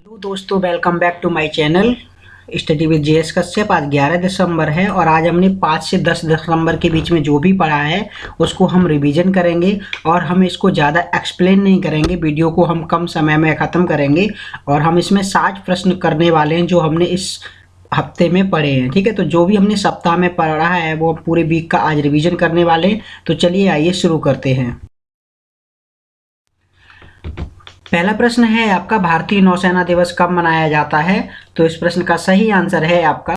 Hello दोस्तों, welcome back to my channel study with GS Kashyap. आज 11 दिसंबर है और आज हमने 5 से 10 दिसंबर के बीच में जो भी पढ़ा है उसको हम रिवीजन करेंगे और हम इसको ज़्यादा एक्सप्लेन नहीं करेंगे। वीडियो को हम कम समय में ख़त्म करेंगे और हम इसमें 60 प्रश्न करने वाले हैं जो हमने इस हफ्ते में पढ़े हैं। ठीक है, तो जो भी हमने सप्ताह में पढ़ा है वो पूरे वीक का आज रिवीजन करने वाले हैं। तो चलिए आइए शुरू करते हैं। पहला प्रश्न है आपका, भारतीय नौसेना दिवस कब मनाया जाता है? तो इस प्रश्न का सही आंसर है आपका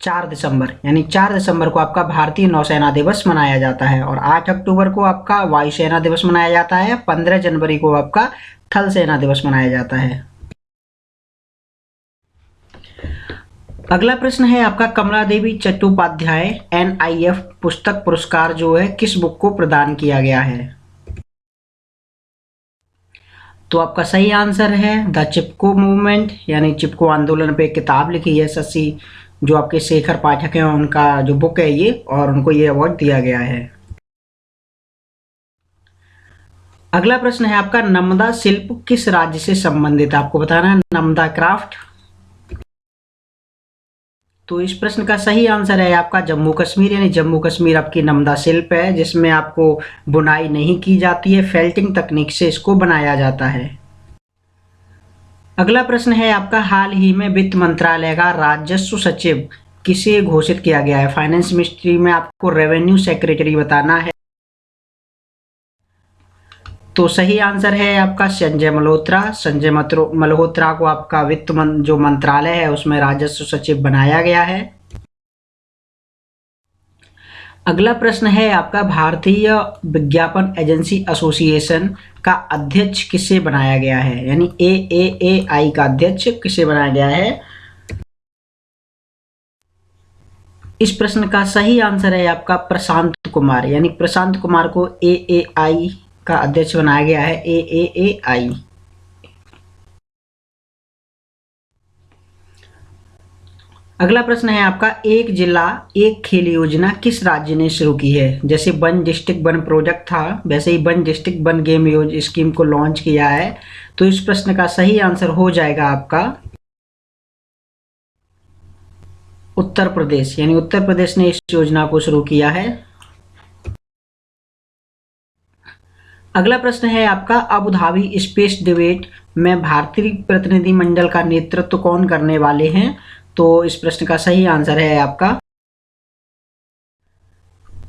4 दिसंबर, यानी 4 दिसंबर को आपका भारतीय नौसेना दिवस मनाया जाता है। और 8 अक्टूबर को आपका वायुसेना दिवस मनाया जाता है। 15 जनवरी को आपका थल सेना दिवस मनाया जाता है। अगला प्रश्न है आपका, कमला देवी चट्टोपाध्याय NIF पुस्तक पुरस्कार जो है किस बुक को प्रदान किया गया है? तो आपका सही आंसर है द चिपको मूवमेंट, यानी चिपको आंदोलन पे किताब लिखी है शशि जो आपके शेखर पाठक हैं, उनका जो बुक है ये, और उनको ये अवार्ड दिया गया है। अगला प्रश्न है आपका, नर्मदा शिल्प किस राज्य से संबंधित है? आपको बताना है नर्मदा क्राफ्ट। तो इस प्रश्न का सही आंसर है आपका जम्मू कश्मीर, यानी जम्मू कश्मीर आपकी नर्मदा शिल्प है जिसमें आपको बुनाई नहीं की जाती है, फेल्टिंग तकनीक से इसको बनाया जाता है। अगला प्रश्न है आपका, हाल ही में वित्त मंत्रालय का राजस्व सचिव किसे घोषित किया गया है? फाइनेंस मिनिस्ट्री में आपको रेवेन्यू सेक्रेटरी बताना है। तो सही आंसर है आपका संजय मल्होत्रा। संजय मल्होत्रा को आपका जो मंत्रालय है उसमें राजस्व सचिव बनाया गया है। अगला प्रश्न है आपका, भारतीय विज्ञापन एजेंसी एसोसिएशन का अध्यक्ष किसे बनाया गया है? यानी AAAI का अध्यक्ष किसे बनाया गया है? इस प्रश्न का सही आंसर है आपका प्रशांत कुमार, यानी प्रशांत कुमार को AAI का अध्यक्ष बनाया गया है, AAAI। अगला प्रश्न है आपका, एक जिला एक खेल योजना किस राज्य ने शुरू की है? जैसे वन डिस्ट्रिक्ट वन प्रोजेक्ट था वैसे ही one district one game scheme को लॉन्च किया है। तो इस प्रश्न का सही आंसर हो जाएगा आपका उत्तर प्रदेश, यानी उत्तर प्रदेश ने इस योजना को शुरू किया है। अगला प्रश्न है आपका, अबू धाबी स्पेस डिबेट में भारतीय प्रतिनिधिमंडल का नेतृत्व कौन करने वाले हैं? तो इस प्रश्न का सही आंसर है आपका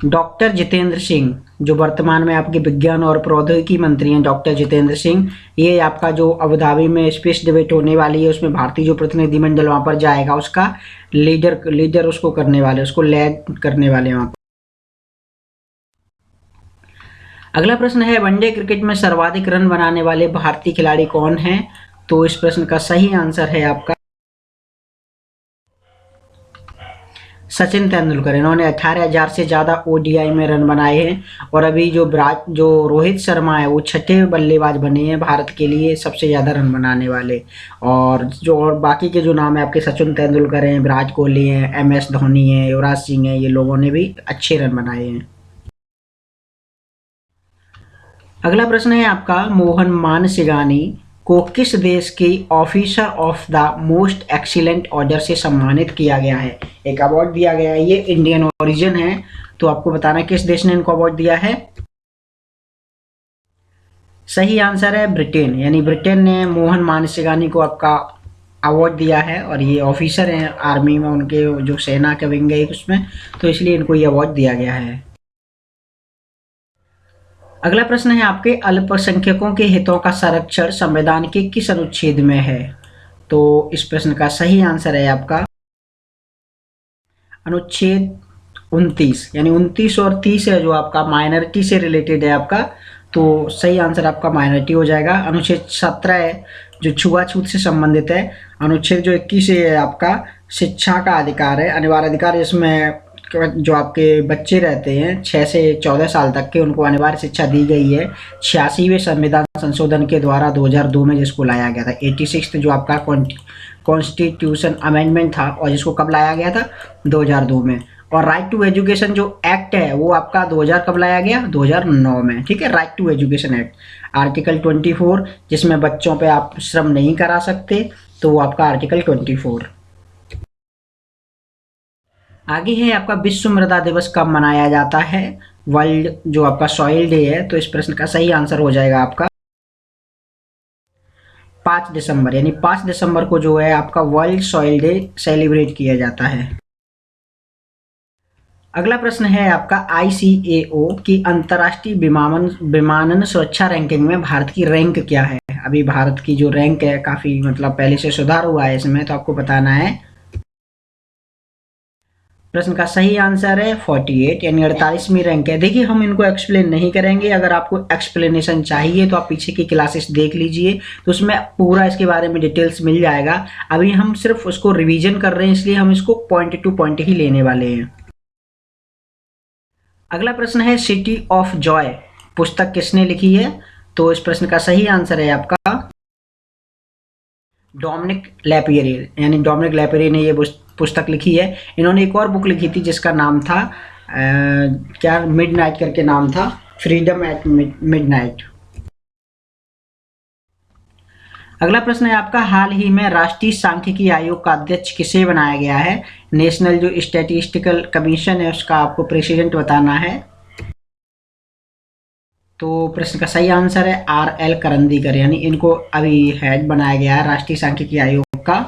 डॉक्टर जितेंद्र सिंह, जो वर्तमान में आपके विज्ञान और प्रौद्योगिकी मंत्री हैं, डॉक्टर जितेंद्र सिंह। ये आपका जो अबू धाबी में स्पेस डिबेट होने वाली है उसमें भारतीय जो प्रतिनिधिमंडल वहां पर जाएगा उसका लीडर उसको करने वाले, उसको लैड करने वाले वहां पर। अगला प्रश्न है, वनडे क्रिकेट में सर्वाधिक रन बनाने वाले भारतीय खिलाड़ी कौन हैं? तो इस प्रश्न का सही आंसर है आपका सचिन तेंदुलकर। इन्होंने 18,000 से ज़्यादा ODI में रन बनाए हैं। और अभी जो रोहित शर्मा है वो छठे बल्लेबाज बने हैं भारत के लिए सबसे ज़्यादा रन बनाने वाले। और बाकी के जो नाम है आपके सचिन तेंदुलकर हैं, विराट कोहली हैं, MS धोनी हैं, युवराज सिंह हैं, ये लोगों ने भी अच्छे रन बनाए हैं। अगला प्रश्न है आपका, मोहन मानसिंगानी को किस देश के officer of the most excellent order से सम्मानित किया गया है? एक अवार्ड दिया गया है, ये इंडियन ओरिजिन है। तो आपको बताना किस देश ने इनको अवार्ड दिया है। सही आंसर है ब्रिटेन, यानी ब्रिटेन ने मोहन मानसिंगानी को आपका अवार्ड दिया है। और ये ऑफिसर हैं आर्मी में, उनके जो सेना के विंग है उसमें, तो इसलिए इनको ये अवार्ड दिया गया है। अगला प्रश्न है आपके, अल्पसंख्यकों के हितों का संरक्षण संविधान के किस अनुच्छेद में है? तो इस प्रश्न का सही आंसर है आपका अनुच्छेद 29, यानी 29 और 30 है जो आपका माइनॉरिटी से रिलेटेड है आपका। तो सही आंसर आपका माइनॉरिटी हो जाएगा। अनुच्छेद 17 है जो छुआछूत से संबंधित है। अनुच्छेद जो 21 है आपका शिक्षा का अधिकार है, अनिवार्य अधिकार, जिसमें जो आपके बच्चे रहते हैं 6 से 14 साल तक के, उनको अनिवार्य शिक्षा दी गई है 86वें संविधान संशोधन के द्वारा 2002 में, जिसको लाया गया था। 86 जो आपका कॉन्स्टिट्यूशन अमेंडमेंट था और जिसको कब लाया गया था? 2002 में। और राइट टू एजुकेशन जो एक्ट है वो आपका 2000 कब लाया गया? 2009 में। ठीक है, right to education act. Article 24 जिसमें बच्चों पे आप श्रम नहीं करा सकते, तो वो आपका आर्टिकल 24। आगे है आपका विश्व मृदा दिवस कब मनाया जाता है, वर्ल्ड जो आपका सॉइल डे है, तो इस प्रश्न का सही आंसर हो जाएगा आपका 5 दिसंबर, यानी 5 दिसंबर को जो है आपका वर्ल्ड सॉइल डे सेलिब्रेट किया जाता है। अगला प्रश्न है आपका ICAO की अंतर्राष्ट्रीय विमानन सुरक्षा रैंकिंग में भारत की रैंक क्या है। अभी भारत की जो रैंक है काफी मतलब पहले से सुधार हुआ है इसमें, तो आपको बताना है। प्रश्न का सही आंसर है 48, यानी 48वीं रैंक है। देखिए हम इनको एक्सप्लेन नहीं करेंगे, अगर आपको एक्सप्लेनेशन चाहिए तो आप पीछे की क्लासेस देख लीजिए, तो उसमें पूरा इसके बारे में डिटेल्स मिल जाएगा। अभी हम सिर्फ उसको रिवीजन कर रहे हैं, इसलिए हम इसको पॉइंट टू पॉइंट ही लेने वाले हैं। अगला प्रश्न है सिटी ऑफ जॉय पुस्तक किसने लिखी है, तो इस प्रश्न का सही आंसर है आपका डोमिनिक लैपिएरे, यानी डोमिनिक लैपिएरे ने ये पुस्तक लिखी है। इन्होंने एक और बुक लिखी थी जिसका नाम था क्या मिडनाइट करके नाम था, फ्रीडम एट मिडनाइट। अगला प्रश्न है आपका हाल ही में राष्ट्रीय सांख्यिकी आयोग का अध्यक्ष किसे बनाया गया है। नेशनल जो स्टैटिस्टिकल कमीशन है उसका आपको प्रेसिडेंट बताना है, तो प्रश्न का सही आंसर है RL करंदीकर, यानी इनको अभी हेड बनाया गया है राष्ट्रीय सांख्यिकी आयोग का।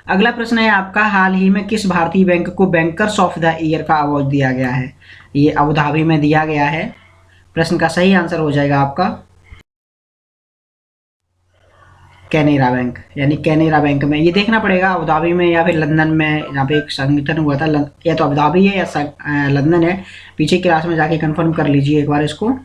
अगला प्रश्न है आपका हाल ही में किस भारतीय बैंक को बैंकर्स ऑफ द ईयर का अवार्ड दिया गया है। ये अबू धाबी में दिया गया है। प्रश्न का सही आंसर हो जाएगा आपका कैनेरा बैंक, यानी कैनेरा बैंक में। ये देखना पड़ेगा अबू धाबी में या फिर लंदन में, यहाँ पे एक संगठन हुआ था, या तो अबू धाबी है या लंदन है, पीछे क्लास में जाके कंफर्म कर लीजिए एक बार इसको।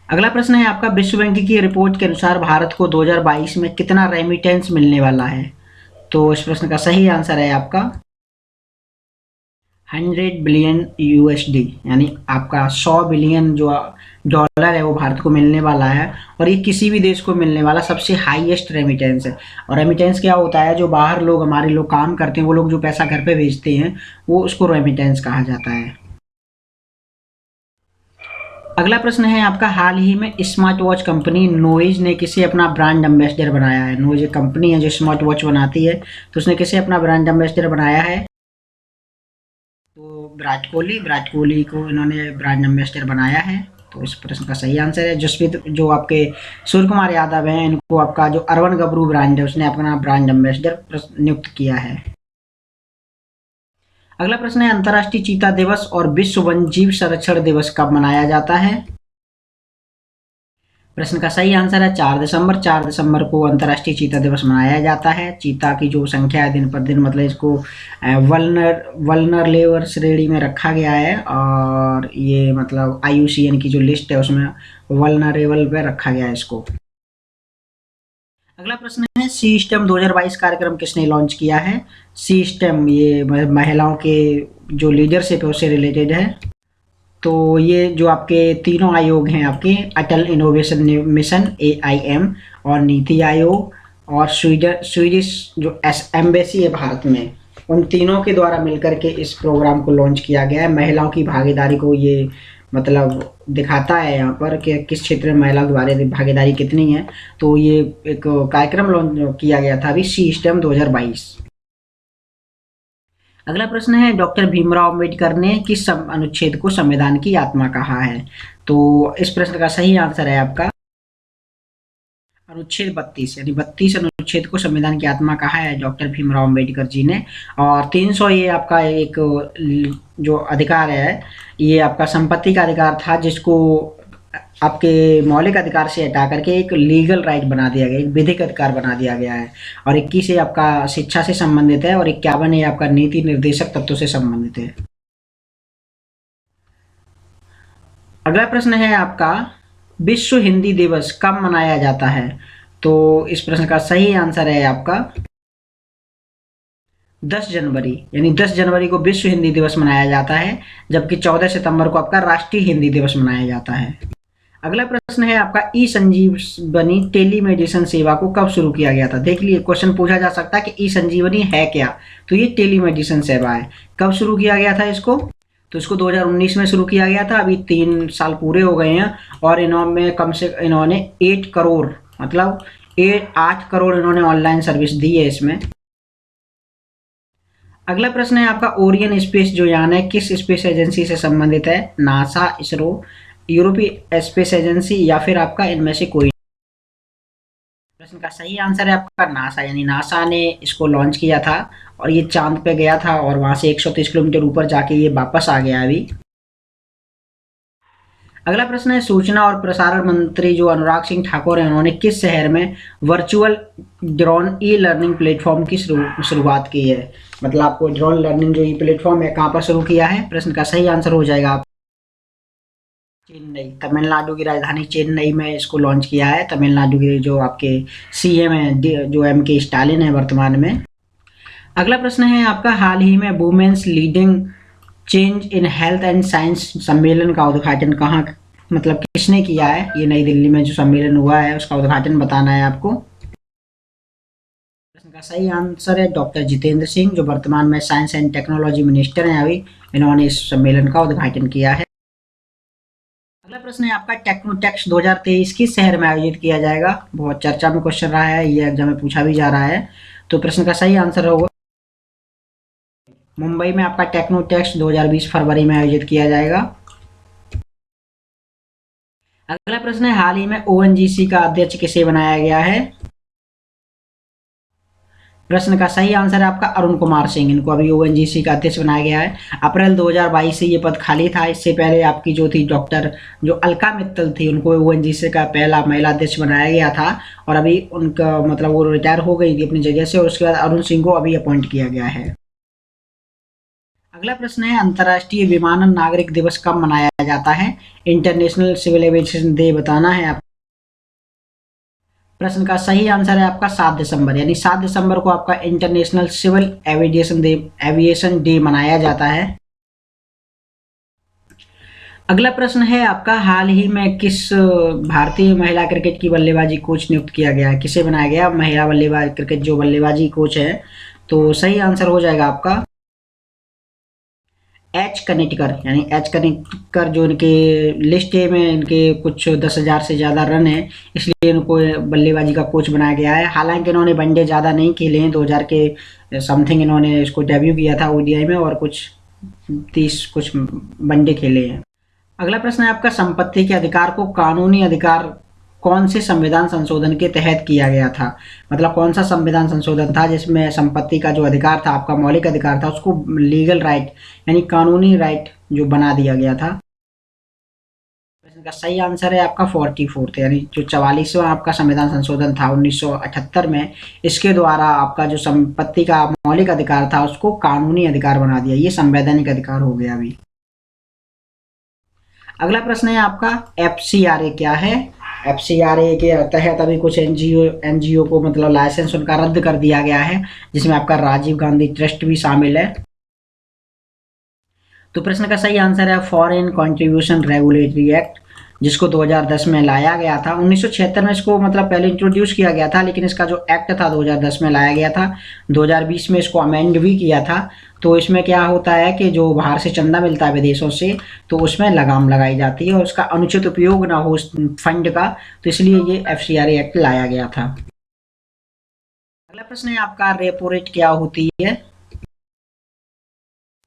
अगला प्रश्न है आपका विश्व बैंक की रिपोर्ट के अनुसार भारत को 2022 में कितना रेमिटेंस मिलने वाला है, तो इस प्रश्न का सही आंसर है आपका 100 बिलियन USD, यानी आपका 100 बिलियन जो डॉलर है वो भारत को मिलने वाला है, और ये किसी भी देश को मिलने वाला सबसे हाईएस्ट रेमिटेंस है। और रेमिटेंस क्या होता है, जो बाहर लोग हमारे लोग काम करते हैं वो लोग जो पैसा घर पे भेजते हैं वो उसको रेमिटेंस कहा जाता है। अगला प्रश्न है आपका हाल ही में स्मार्ट वॉच कंपनी नोइज ने किसे अपना ब्रांड एम्बेसडर बनाया है। नोइज एक कंपनी है जो स्मार्ट वॉच बनाती है, तो उसने किसे अपना ब्रांड एम्बेसडर बनाया है, तो विराट कोहली को इन्होंने ब्रांड एम्बेसडर बनाया है, तो इस प्रश्न का सही आंसर है। जसप्रीत जो आपके सूर्य कुमार यादव हैं, इनको आपका जो अर्बन गबरू ब्रांड है उसने अपना ब्रांड एम्बेसडर नियुक्त किया है। अगला प्रश्न है अंतर्राष्ट्रीय चीता दिवस और विश्व वन्यजीव संरक्षण दिवस कब मनाया जाता है। प्रश्न का सही आंसर है 4 दिसंबर। 4 दिसंबर को अंतर्राष्ट्रीय चीता दिवस मनाया जाता है। चीता की जो संख्या है दिन पर दिन मतलब इसको वल्नरेबल श्रेणी में रखा गया है, और ये मतलब IUCN की जो लिस्ट है उसमें वल्नरेबल पे रखा गया है इसको। अगला प्रश्न है सी स्टेम 2022 कार्यक्रम किसने लॉन्च किया है। सी स्टेम ये महिलाओं के जो लीडरशिप है उससे रिलेटेड है, तो ये जो आपके तीनों आयोग हैं आपके अटल इनोवेशन मिशन AIM और नीति आयोग और स्वीडिश जो एम्बेसी है भारत में, उन तीनों के द्वारा मिलकर के इस प्रोग्राम को लॉन्च किया गया है। महिलाओं की भागीदारी को ये मतलब दिखाता है यहाँ पर कि किस क्षेत्र में महिलाओं की भागीदारी कितनी है, तो ये एक कार्यक्रम लॉन्च किया गया था अभी सी स्टेम 2022। अगला प्रश्न है डॉक्टर भीमराव अम्बेडकर ने किस अनुच्छेद को संविधान की आत्मा कहा है, तो इस प्रश्न का सही आंसर है आपका अनुच्छेद 32, यानी 32 अनुच्छेद को संविधान की आत्मा कहा है डॉक्टर भीमराव अम्बेडकर जी ने। और 300 ये आपका एक जो अधिकार है ये आपका संपत्ति का अधिकार था, जिसको आपके मौलिक अधिकार से हटा करके एक लीगल राइट बना दिया गया, एक विधिक अधिकार बना दिया गया है। और 21 ये आपका शिक्षा से संबंधित है, और 51 ये आपका नीति निर्देशक तत्वों से संबंधित है। अगला प्रश्न है आपका विश्व हिंदी दिवस कब मनाया जाता है, तो इस प्रश्न का सही आंसर है आपका 10 जनवरी, यानी 10 जनवरी को विश्व हिंदी दिवस मनाया जाता है, जबकि 14 सितंबर को आपका राष्ट्रीय हिंदी दिवस मनाया जाता है। अगला प्रश्न है आपका ई संजीवनी टेलीमेडिसिन सेवा को कब शुरू किया गया था। देख लिए क्वेश्चन पूछा जा सकता है कि ई संजीवनी है क्या, तो ये टेलीमेडिसिन सेवा है। कब शुरू किया गया था इसको, तो इसको 2019 में शुरू किया गया था, अभी 3 साल पूरे हो गए हैं और इन्होंने 8 करोड़ मतलब 8 करोड़ इन्होंने ऑनलाइन सर्विस दी है इसमें। अगला प्रश्न है आपका, ओरियन स्पेस जो यान है किस स्पेस एजेंसी से संबंधित है? नासा, इसरो, यूरोपीय स्पेस एजेंसी या फिर आपका इनमें से कोई? प्रश्न का सही आंसर है आपका नासा, यानी नासा ने इसको लॉन्च किया था और ये चांद पे गया था और वहां से 130 किलोमीटर ऊपर जाके ये वापस आ गया अभी। अगला प्रश्न है, सूचना और प्रसारण मंत्री जो अनुराग सिंह ठाकुर हैं उन्होंने किस शहर में virtual drone e learning platform की शुरुआत की है? मतलब आपको ड्रोन लर्निंग जो ई प्लेटफॉर्म है कहाँ पर शुरू किया है? प्रश्न का सही आंसर हो जाएगा आप चेन्नई, तमिलनाडु की राजधानी चेन्नई में इसको लॉन्च किया है। तमिलनाडु के जो आपके सीएम है जो M.K. स्टालिन है वर्तमान में। अगला प्रश्न है आपका, हाल ही में women's leading change in health and science सम्मेलन का उद्घाटन कहाँ मतलब किसने किया है? ये नई दिल्ली में जो सम्मेलन हुआ है उसका उद्घाटन बताना है आपको। प्रश्न का सही आंसर है डॉक्टर जितेंद्र सिंह, जो वर्तमान में साइंस एंड टेक्नोलॉजी मिनिस्टर हैं अभी, इन्होंने इस सम्मेलन का उद्घाटन किया है। अगला प्रश्न है आपका, टेक्नोटेक्स 2023 किस शहर में आयोजित किया जाएगा? बहुत चर्चा में क्वेश्चन रहा है, ये एग्जाम में पूछा भी जा रहा है। तो प्रश्न का सही आंसर होगा मुंबई में आपका टेक्नोटेक्स 2020 फरवरी में आयोजित किया जाएगा। अगला प्रश्न है, हाल ही में ONGC का अध्यक्ष किसे बनाया गया है? प्रश्न का सही आंसर है आपका अरुण कुमार सिंह, इनको अभी ONGC का अध्यक्ष बनाया गया है। अप्रैल 2022 से ये पद खाली था। इससे पहले आपकी जो थी डॉक्टर जो अलका मित्तल थी उनको ONGC का पहला महिला अध्यक्ष बनाया गया था और अभी उनका मतलब वो रिटायर हो गई थी अपनी जगह से और उसके बाद अरुण सिंह को अभी अपॉइंट किया गया है। अगला प्रश्न है, अंतर्राष्ट्रीय विमानन नागरिक दिवस कब मनाया जाता है? इंटरनेशनल सिविल एविएशन डे बताना है आप। प्रश्न का सही आंसर है आपका 7 दिसंबर, यानी 7 दिसंबर को आपका इंटरनेशनल सिविल एविएशन डे मनाया जाता है। अगला प्रश्न है आपका, हाल ही में किस भारतीय महिला क्रिकेट की बल्लेबाजी कोच नियुक्त किया गया है? किसे बनाया गया महिला बल्लेबाज क्रिकेट जो बल्लेबाजी कोच है? तो सही आंसर हो जाएगा आपका एच कनिटकर, यानी एच कनिटकर जो इनके लिस्ट ए में इनके कुछ 10,000 से ज़्यादा रन है, इसलिए इनको बल्लेबाजी का कोच बनाया गया है। हालांकि इन्होंने वनडे ज़्यादा नहीं खेले हैं, 2000 के समथिंग इन्होंने इसको डेब्यू किया था ODI में और कुछ 30 कुछ वनडे खेले हैं। अगला प्रश्न है आपका, संपत्ति के अधिकार को कानूनी अधिकार कौन से संविधान संशोधन के तहत किया गया था? मतलब कौन सा संविधान संशोधन था जिसमें संपत्ति का जो अधिकार था आपका मौलिक अधिकार था उसको लीगल राइट यानी कानूनी राइट जो बना दिया गया था? प्रश्न का सही आंसर है आपका 44th, यानी जो 44वां आपका संविधान संशोधन था 1978 में, इसके द्वारा आपका जो संपत्ति का मौलिक अधिकार था उसको कानूनी अधिकार बना दिया। ये संवैधानिक अधिकार हो गया अभी। अगला प्रश्न है आपका, FCRA क्या है? FCRA के तहत अभी कुछ एनजीओ को मतलब लाइसेंस उनका रद्द कर दिया गया है, जिसमें आपका राजीव गांधी ट्रस्ट भी शामिल है। तो प्रश्न का सही आंसर है फॉरेन कंट्रीब्यूशन रेगुलेटरी एक्ट, जिसको 2010 में लाया गया था। 1976 में इसको मतलब पहले इंट्रोड्यूस किया गया था, लेकिन इसका जो एक्ट था 2010 में लाया गया था। 2020 में इसको अमेंड भी किया था। तो इसमें क्या होता है कि जो बाहर से चंदा मिलता है विदेशों से, तो उसमें लगाम लगाई जाती है और उसका अनुचित उपयोग ना हो उस फंड का, तो इसलिए ये FCRA एक्ट लाया गया था। अगला प्रश्न है आपका, रेपो रेट क्या होती है?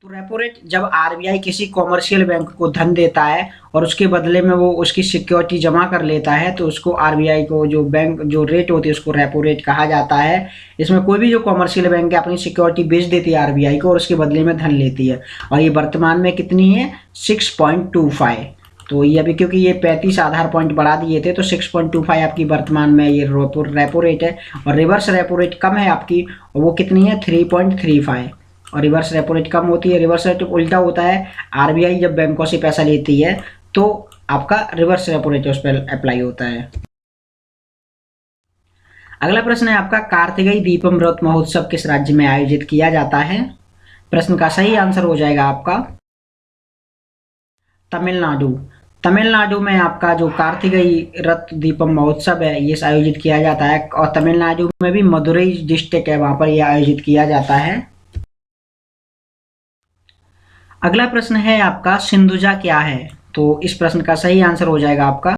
तो रेपो रेट जब RBI किसी कॉमर्शियल बैंक को धन देता है और उसके बदले में वो उसकी सिक्योरिटी जमा कर लेता है, तो उसको RBI को जो बैंक जो रेट होती है उसको रेपो रेट कहा जाता है। इसमें कोई भी जो कॉमर्शियल बैंक है अपनी सिक्योरिटी बेच देती है RBI को और उसके बदले में धन लेती है, और ये वर्तमान में कितनी है 6.25। तो ये अभी क्योंकि ये 35 आधार पॉइंट बढ़ा दिए थे तो 6.25 आपकी वर्तमान में ये रेपो रेट है। और रिवर्स रेपो रेट कम है आपकी, और वो कितनी है 3.35। और रिवर्स रेपो रेट कम होती है, रिवर्स रेट उल्टा होता है। RBI जब बैंकों से पैसा लेती है तो आपका रिवर्स रेपो रेट उस पर अप्लाई होता है। अगला प्रश्न है आपका, कार्तिकेय दीपम व्रत महोत्सव किस राज्य में आयोजित किया जाता है? प्रश्न का सही आंसर हो जाएगा आपका तमिलनाडु। तमिलनाडु में आपका जो कार्तिकेय रथ दीपम महोत्सव है ये आयोजित किया जाता है, और तमिलनाडु में भी मदुरई डिस्ट्रिक्ट है वहां पर यह आयोजित किया जाता है। अगला प्रश्न है आपका सिंधुजा क्या है? तो इस प्रश्न का सही आंसर हो जाएगा आपका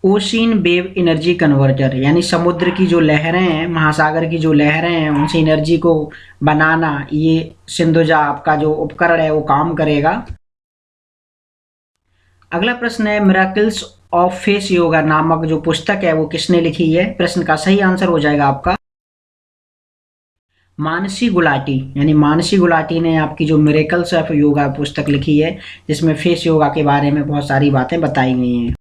ओशियन वेव एनर्जी कन्वर्टर, यानी समुद्र की जो लहरें हैं, महासागर की जो लहरें हैं, उनसे एनर्जी को बनाना, ये सिंधुजा आपका जो उपकरण है वो काम करेगा। अगला प्रश्न है मिरेकल्स ऑफ फेस योगा नामक जो पुस्तक है वो किसने लिखी है? प्रश्न का सही आंसर हो जाएगा आपका मानसी गुलाटी, यानी मानसी गुलाटी ने आपकी जो मिरेकल्स ऑफ योगा पुस्तक लिखी है, जिसमें फेस योगा के बारे में बहुत सारी बातें बताई गई हैं।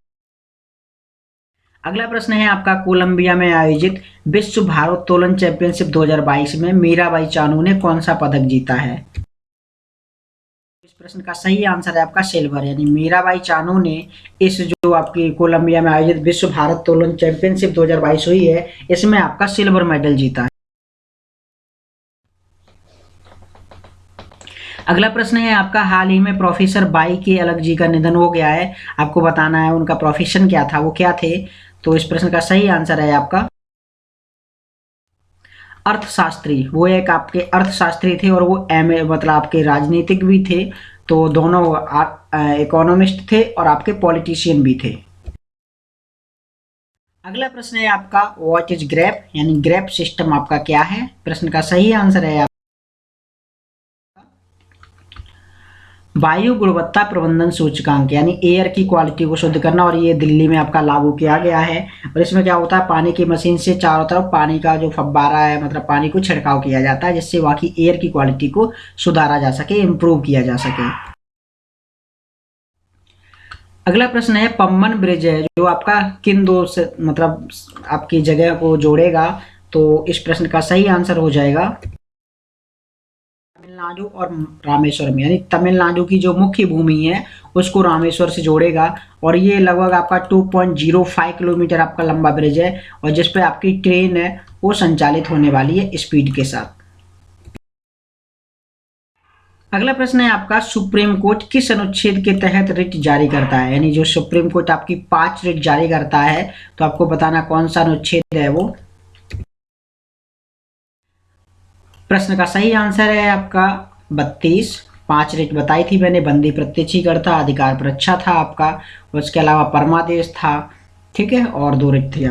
अगला प्रश्न है आपका कोलंबिया में आयोजित विश्व भारोत्तोलन चैंपियनशिप 2022 में मीराबाई चानू ने कौन सा पदक जीता है? इस प्रश्न का सही आंसर है आपका सिल्वर, यानी मीराबाई चानू ने इस जो आपकी कोलंबिया में आयोजित विश्व भारोत्तोलन चैंपियनशिप 2022 हुई है, इसमें आपका सिल्वर मेडल जीता है। अगला प्रश्न है आपका हाल ही में प्रोफेसर बाई के अलग जी का निधन हो गया है, आपको बताना है उनका प्रोफेशन क्या था, वो क्या थे? तो इस प्रश्न का सही आंसर है आपका अर्थशास्त्री। वो एक आपके अर्थशास्त्री थे और वो एम मतलब आपके राजनीतिक भी थे, तो दोनों इकोनॉमिस्ट थे और आपके पॉलिटिशियन भी थे। अगला प्रश्न है आपका व्हाट इज ग्रेप, यानी ग्रेप सिस्टम आपका क्या है? प्रश्न का सही आंसर है वायु गुणवत्ता प्रबंधन सूचकांक, यानी एयर की क्वालिटी को शुद्ध करना, और ये दिल्ली में आपका लागू किया गया है। और इसमें क्या होता है, पानी की मशीन से चारों तरफ पानी का जो फव्वारा है, मतलब पानी को छिड़काव किया जाता है, जिससे वहाँ की एयर की क्वालिटी को सुधारा जा सके, इम्प्रूव किया जा सके। अगला प्रश्न है पम्बन ब्रिज है जो आपका किन दो से मतलब आपकी जगह को जोड़ेगा? तो इस प्रश्न का सही आंसर हो जाएगा तमिलनाडु और रामेश्वरम, यानी तमिलनाडु की जो मुख्य भूमि है उसको रामेश्वर से जोड़ेगा। और ये लगभग आपका 2.05 किलोमीटर आपका लंबा ब्रिज है, और जिस पे आपकी ट्रेन है वो संचालित होने वाली है स्पीड के साथ। अगला प्रश्न है आपका सुप्रीम कोर्ट किस अनुच्छेद के तहत रिट जारी करता है? यानी जो सुप्रीम कोर्ट आपकी 5 रिट जारी करता है, तो आपको बताना कौन सा अनुच्छेद है वो। प्रश्न का सही आंसर है आपका 32। 5 रिट बताई थी मैंने, बंदी प्रत्यक्षीकर्ता, अधिकार पर अच्छा था आपका, उसके अलावा परमादेश था, ठीक है, और 2 रिट थी।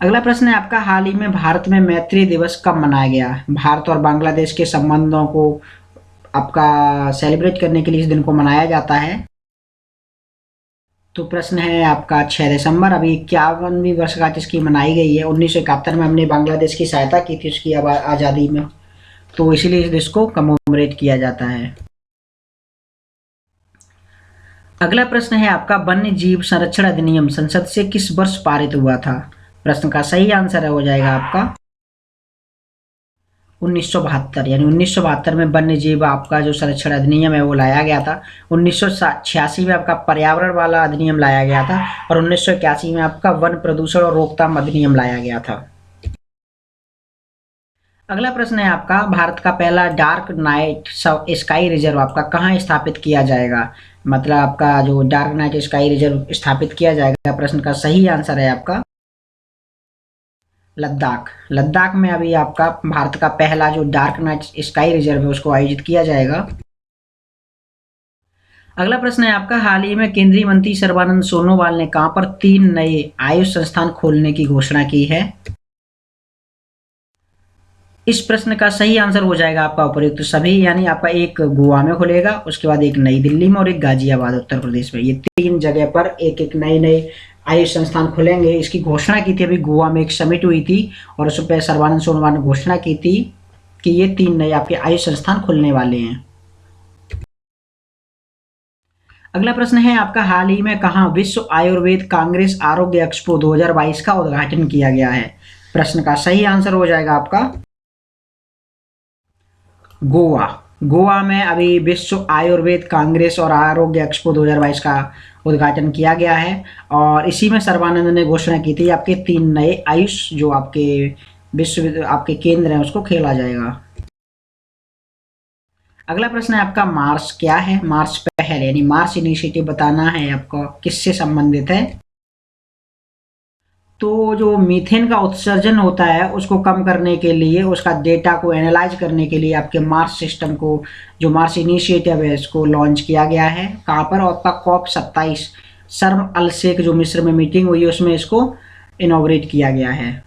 अगला प्रश्न है आपका हाल ही में भारत में मैत्री दिवस कब मनाया गया? भारत और बांग्लादेश के संबंधों को आपका सेलिब्रेट करने के लिए इस दिन को मनाया जाता है। तो प्रश्न है आपका 6 दिसंबर, अभी 51वीं वर्षगांठ इसकी मनाई गई है। 1971 में हमने बांग्लादेश की सहायता की थी उसकी आज़ादी में, तो इसीलिए इस दिवस को कमेमोरेट किया जाता है। अगला प्रश्न है आपका वन्य जीव संरक्षण अधिनियम संसद से किस वर्ष पारित हुआ था? प्रश्न का सही आंसर हो जाएगा आपका 1972, यानी 1972 में वन्य जीव आपका जो संरक्षण अधिनियम है वो लाया गया था। 1986 में आपका पर्यावरण वाला अधिनियम लाया गया था, और 1981 में आपका वन प्रदूषण और रोकथाम अधिनियम लाया गया था। अगला प्रश्न है आपका भारत का पहला डार्क नाइट स्काई रिजर्व आपका कहाँ स्थापित किया जाएगा? मतलब आपका जो डार्क नाइट स्काई रिजर्व स्थापित किया जाएगा, प्रश्न का सही आंसर है आपका लद्दाख। लद्दाख में अभी आपका भारत का पहला जो डार्क नाइट स्काई रिजर्व है उसको आयोजित किया जाएगा। अगला प्रश्न है आपका हाल ही में केंद्रीय मंत्री सर्बानंद सोनोवाल ने कहां पर 3 नए आयुष संस्थान खोलने की घोषणा की है? इस प्रश्न का सही आंसर हो जाएगा आपका उपयुक्त सभी, यानी आपका एक गोवा में खुलेगा, उसके बाद एक नई दिल्ली में और एक गाजियाबाद उत्तर प्रदेश में। ये 3 जगह पर एक एक नए नए आयुष संस्थान खुलेंगे। इसकी घोषणा की थी अभी गोवा में एक समिट हुई थी, और उस पर सर्बानंद सोनोवाल ने घोषणा की थी कि ये 3 नए आपके आयुष संस्थान खुलने वाले हैं। अगला प्रश्न है आपका हाल ही में कहाँ विश्व आयुर्वेद कांग्रेस आरोग्य एक्सपो 2022 का उद्घाटन किया गया है? प्रश्न का सही आंसर हो जाएगा आपका गोवा। गोवा में अभी विश्व आयुर्वेद कांग्रेस और आरोग्य एक्सपो 2022 का उद्घाटन किया गया है, और इसी में सर्बानंद ने घोषणा की थी आपके 3 नए आयुष जो आपके विश्व आपके केंद्र हैं उसको खेला जाएगा। अगला प्रश्न है आपका मार्स क्या है? मार्स पहल, यानी मार्स इनिशिएटिव बताना है आपको किससे संबंधित है। तो जो मीथेन का उत्सर्जन होता है उसको कम करने के लिए, उसका डेटा को एनालाइज करने के लिए आपके मार्स सिस्टम को, जो मार्स इनिशिएटिव है, इसको लॉन्च किया गया है। कहाँ पर? आपका COP27 शर्म अल शेख जो मिस्र में मीटिंग हुई है उसमें इसको इनॉग्रेट किया गया है।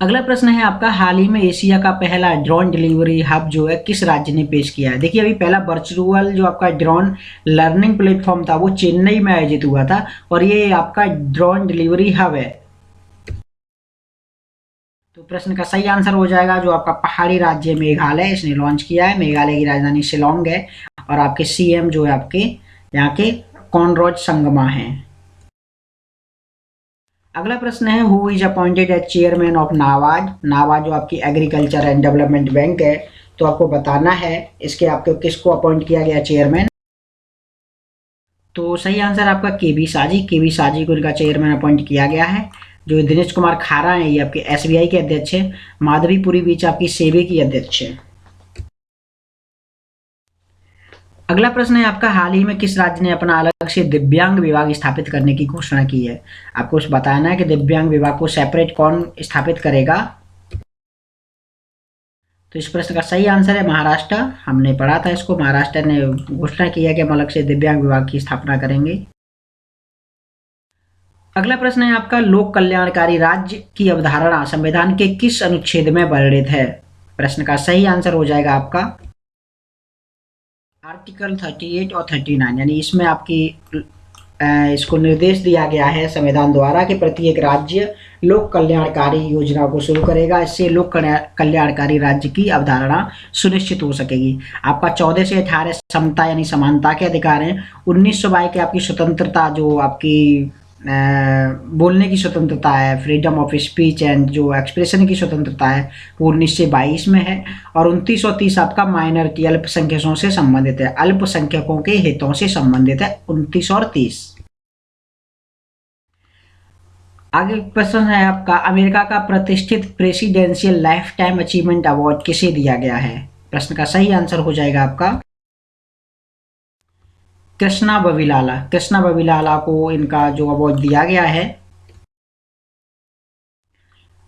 अगला प्रश्न है आपका, हाल ही में एशिया का पहला ड्रोन डिलीवरी हब जो है किस राज्य ने पेश किया है? देखिए, अभी पहला वर्चुअल जो आपका ड्रोन लर्निंग प्लेटफॉर्म था वो चेन्नई में आयोजित हुआ था और ये आपका ड्रोन डिलीवरी हब है। तो प्रश्न का सही आंसर हो जाएगा जो आपका पहाड़ी राज्य मेघालय, इसने लॉन्च किया है। मेघालय की राजधानी शिलोंग है और आपके सीएम जो है आपके यहाँ के कॉनराड संगमा हैं। अगला प्रश्न है, who is appointed as chairman of NABARD? NABARD जो आपकी एग्रीकल्चर एंड डेवलपमेंट बैंक है, तो आपको बताना है इसके आपको किसको अपॉइंट किया गया चेयरमैन। तो सही आंसर आपका केबी साजी, केबी साजी को इनका चेयरमैन अपॉइंट किया गया है। जो दिनेश कुमार खारा है ये आपके एसबीआई के अध्यक्ष है। माधवीपुरी बीच आपकी सेबी की अध्यक्ष है। अगला प्रश्न है आपका, हाल ही में किस राज्य ने अपना अलग से दिव्यांग विभाग स्थापित करने की घोषणा की है? आपको बताना है कि दिव्यांग विभाग को सेपरेट कौन स्थापित करेगा। तो इस प्रश्न का सही आंसर है महाराष्ट्र। हमने पढ़ा था इसको, महाराष्ट्र ने घोषणा की है कि हम अलग से दिव्यांग विभाग की स्थापना करेंगे। अगला प्रश्न है आपका, लोक कल्याणकारी राज्य की अवधारणा संविधान के किस अनुच्छेद में वर्णित है? प्रश्न का सही आंसर हो जाएगा आपका आर्टिकल 38 और 39, यानी इसमें आपकी इसको निर्देश दिया गया है संविधान द्वारा कि प्रत्येक राज्य लोक कल्याणकारी योजना को शुरू करेगा। इससे लोक कल्याणकारी राज्य की अवधारणा सुनिश्चित हो सकेगी। आपका 14 से 18 समता यानी समानता के अधिकार हैं। 1922 के आपकी स्वतंत्रता, जो आपकी बोलने की स्वतंत्रता है, फ्रीडम ऑफ स्पीच एंड जो एक्सप्रेशन की स्वतंत्रता है, वो 1922 में है। और 29 और 30 आपका माइनॉरिटी अल्पसंख्यकों से संबंधित है, अल्पसंख्यकों के हितों से संबंधित है 29 और 30। आगे प्रश्न है आपका, अमेरिका का प्रतिष्ठित presidential life time achievement award किसे दिया गया है? प्रश्न का सही आंसर हो जाएगा आपका कृष्णा बविलाला। कृष्णा बविलाला को इनका जो अवार्ड दिया गया है।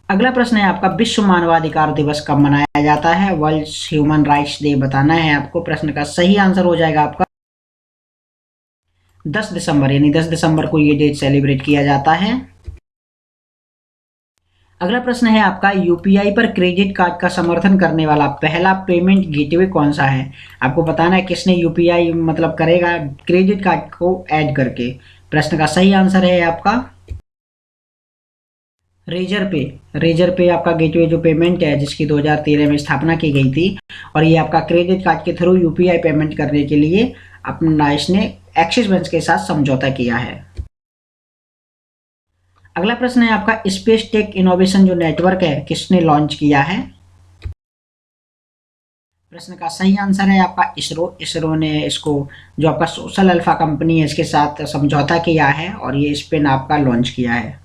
अगला प्रश्न है आपका, विश्व मानवाधिकार दिवस कब मनाया जाता है? वर्ल्ड ह्यूमन राइट्स डे बताना है आपको। प्रश्न का सही आंसर हो जाएगा आपका 10 दिसंबर, यानी 10 दिसंबर को ये डेट सेलिब्रेट किया जाता है। अगला प्रश्न है आपका, यूपीआई पर क्रेडिट कार्ड का समर्थन करने वाला पहला पेमेंट गेटवे कौन सा है? आपको बताना है किसने यूपीआई मतलब करेगा क्रेडिट कार्ड को ऐड करके। प्रश्न का सही आंसर है आपका रेजर पे। रेजर पे आपका गेटवे जो पेमेंट है जिसकी 2013 में स्थापना की गई थी और ये आपका क्रेडिट कार्ड के थ्रू यूपीआई पेमेंट करने के लिए अपना इसने एक्सिस बैंक के साथ समझौता किया है। अगला प्रश्न है आपका, स्पेस टेक इनोवेशन जो नेटवर्क है किसने लॉन्च किया है? प्रश्न का सही आंसर है आपका इसरो। इसरो ने इसको, जो आपका सोशल अल्फा कंपनी है, इसके साथ समझौता किया है और ये स्पेन आपका लॉन्च किया है।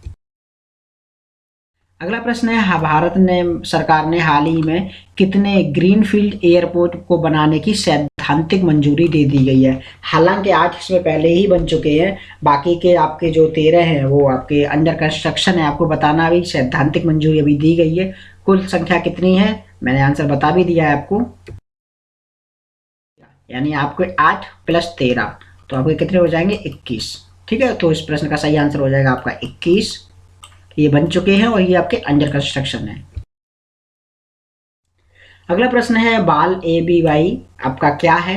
अगला प्रश्न है, भारत ने सरकार ने हाल ही में कितने ग्रीनफील्ड एयरपोर्ट को बनाने की सैद्धांतिक मंजूरी दे दी गई है? हालांकि 8 इसमें पहले ही बन चुके हैं, बाकी के आपके जो 13 हैं वो आपके अंडर कंस्ट्रक्शन है। आपको बताना अभी सैद्धांतिक मंजूरी अभी दी गई है। कुल संख्या कितनी है मैंने आंसर बता भी दिया है आपको, यानी आपको 8 + 13 तो आपके कितने हो जाएंगे 21। ठीक है, तो इस प्रश्न का सही आंसर हो जाएगा आपका 21। ये बन चुके हैं और ये आपके अंडर कंस्ट्रक्शन है। अगला प्रश्न है, बाल ABY आपका क्या है?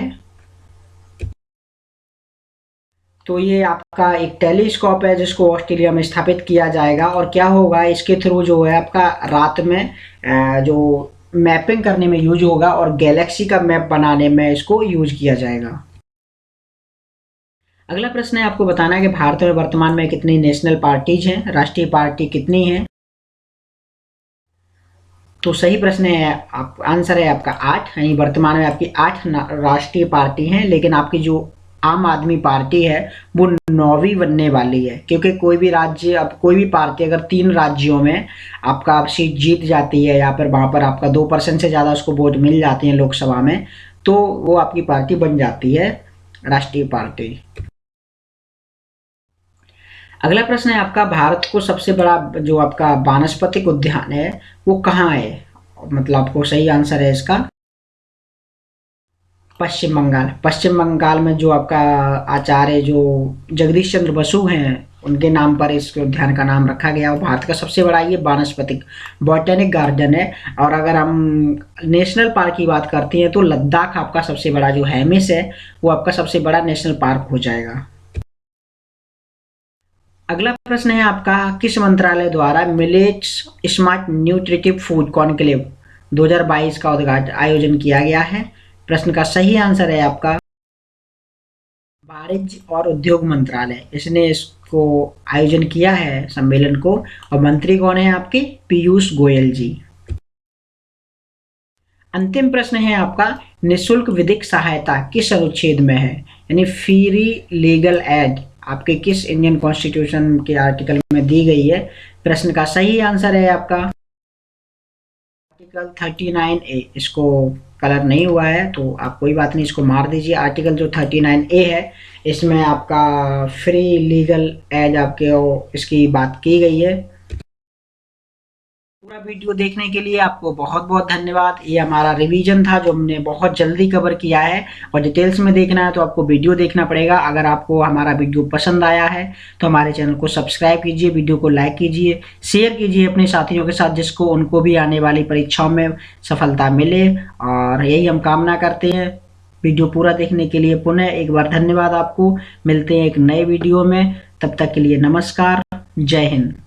तो ये आपका एक टेलीस्कोप है जिसको ऑस्ट्रेलिया में स्थापित किया जाएगा और क्या होगा इसके थ्रू जो है आपका रात में जो मैपिंग करने में यूज होगा और गैलेक्सी का मैप बनाने में इसको यूज किया जाएगा। अगला प्रश्न है, आपको बताना है कि भारत में वर्तमान में कितनी नेशनल पार्टीज हैं, राष्ट्रीय पार्टी कितनी है? तो सही प्रश्न है, आप आंसर है आपका 8, यानी वर्तमान में आपकी 8 राष्ट्रीय पार्टी हैं, लेकिन आपकी जो आम आदमी पार्टी है वो 9वीं बनने वाली है, क्योंकि कोई भी राज्य, अब कोई भी पार्टी अगर 3 राज्यों में आपका सीट जीत जाती है या फिर वहाँ पर आपका 2% से ज़्यादा उसको वोट मिल जाते हैं लोकसभा में, तो वो आपकी पार्टी बन जाती है राष्ट्रीय पार्टी। अगला प्रश्न है आपका, भारत को सबसे बड़ा जो आपका वानस्पतिक उद्यान है वो कहाँ है? मतलब आपको सही आंसर है इसका पश्चिम बंगाल। पश्चिम बंगाल में जो आपका आचार्य जो जगदीश चंद्र बसु हैं उनके नाम पर इस उद्यान का नाम रखा गया और भारत का सबसे बड़ा ये वानस्पतिक बॉटैनिक गार्डन है। और अगर हम नेशनल पार्क की बात करते हैं तो लद्दाख आपका सबसे बड़ा जो हेमिस है वो आपका सबसे बड़ा नेशनल पार्क हो जाएगा। अगला प्रश्न है आपका, किस मंत्रालय द्वारा millets smart nutritive food conclave 2022 का उद्घाटन आयोजन किया गया है? प्रश्न का सही आंसर है आपका वाणिज्य और उद्योग मंत्रालय, इसने इसको आयोजन किया है सम्मेलन को। और मंत्री कौन है आपके? पीयूष गोयल जी। अंतिम प्रश्न है आपका, निशुल्क विधिक सहायता किस अनुच्छेद में है? यानी फ्री लीगल एड आपके किस इंडियन कॉन्स्टिट्यूशन के आर्टिकल में दी गई है? प्रश्न का सही आंसर है आपका आर्टिकल 39A। इसको कलर नहीं हुआ है तो आप कोई बात नहीं, इसको मार दीजिए। आर्टिकल जो 39A है इसमें आपका फ्री लीगल एड आपके इसकी बात की गई है। पूरा वीडियो देखने के लिए आपको बहुत बहुत धन्यवाद। ये हमारा रिवीजन था जो हमने बहुत जल्दी कवर किया है, और डिटेल्स में देखना है तो आपको वीडियो देखना पड़ेगा। अगर आपको हमारा वीडियो पसंद आया है तो हमारे चैनल को सब्सक्राइब कीजिए, वीडियो को लाइक कीजिए, शेयर कीजिए अपने साथियों के साथ, जिसको उनको भी आने वाली परीक्षाओं में सफलता मिले, और यही हम कामना करते हैं। वीडियो पूरा देखने के लिए पुनः एक बार धन्यवाद आपको। मिलते हैं एक नए वीडियो में, तब तक के लिए नमस्कार, जय हिंद।